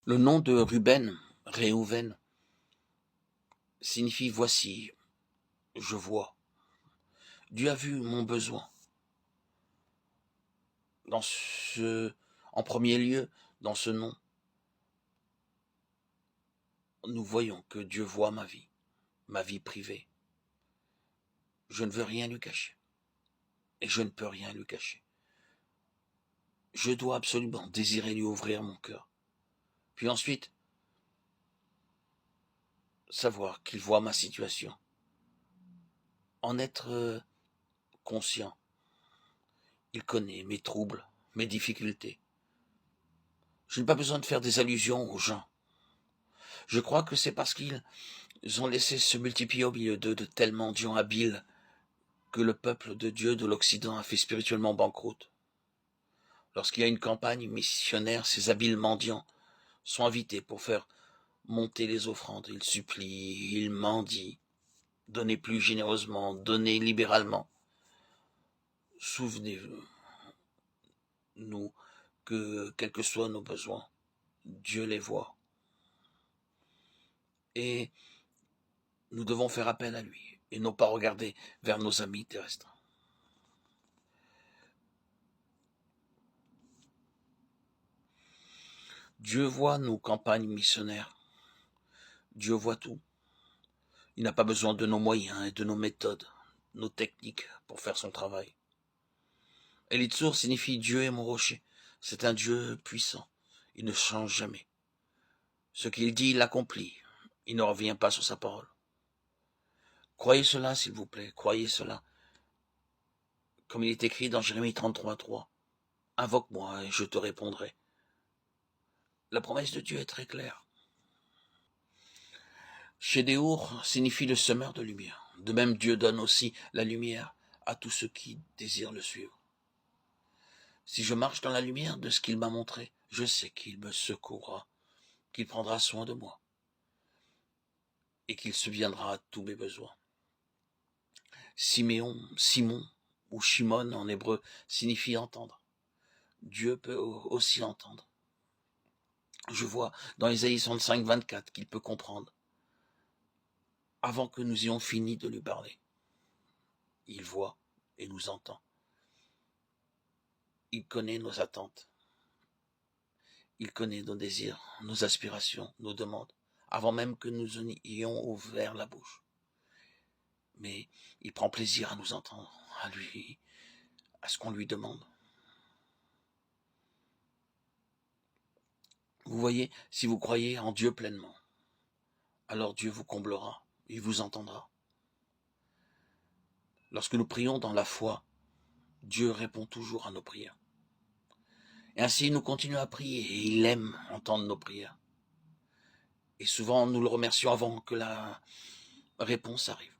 Le nom de Ruben, Réhouven, signifie voici, je vois. Dieu a vu mon besoin. En premier lieu, dans ce nom, nous voyons que Dieu voit ma vie privée. Je ne veux rien lui cacher. Et je ne peux rien lui cacher. Je dois absolument désirer lui ouvrir mon cœur. Puis ensuite, savoir qu'il voit ma situation. En être conscient. Il connaît mes troubles, mes difficultés. Je n'ai pas besoin de faire des allusions aux gens. Je crois que c'est parce qu'ils ont laissé se multiplier au milieu d'eux de tels mendiants habiles que le peuple de Dieu de l'Occident a fait spirituellement banqueroute. Lorsqu'il y a une campagne missionnaire, ces habiles mendiants sont invités pour faire monter les offrandes. Ils supplient, ils mendient. Donnez plus généreusement, donnez libéralement. Souvenez-nous que, quels que soient nos besoins, Dieu les voit. Et nous devons faire appel à lui et non pas regarder vers nos amis terrestres. Dieu voit nos campagnes missionnaires. Dieu voit tout. Il n'a pas besoin de nos moyens et de nos méthodes, nos techniques pour faire son travail. Elitsur signifie Dieu est mon rocher. C'est un Dieu puissant. Il ne change jamais. Ce qu'il dit, il l'accomplit. Il ne revient pas sur sa parole. Croyez cela, s'il vous plaît. Croyez cela. Comme il est écrit dans Jérémie 33:3. Invoque-moi et je te répondrai. La promesse de Dieu est très claire. Shedéour signifie le semeur de lumière. De même, Dieu donne aussi la lumière à tous ceux qui désirent le suivre. Si je marche dans la lumière de ce qu'il m'a montré, je sais qu'il me secourra, qu'il prendra soin de moi et qu'il subviendra à tous mes besoins. Simon ou Shimon en hébreu signifie entendre. Dieu peut aussi entendre. Je vois dans Ésaïe 65:24 qu'il peut comprendre avant que nous ayons fini de lui parler. Il voit et nous entend. Il connaît nos attentes. Il connaît nos désirs, nos aspirations, nos demandes, avant même que nous en ayons ouvert la bouche. Mais il prend plaisir à nous entendre, à ce qu'on lui demande. Vous voyez, si vous croyez en Dieu pleinement, alors Dieu vous comblera, il vous entendra. Lorsque nous prions dans la foi, Dieu répond toujours à nos prières. Et ainsi, nous continuons à prier et il aime entendre nos prières. Et souvent, nous le remercions avant que la réponse arrive.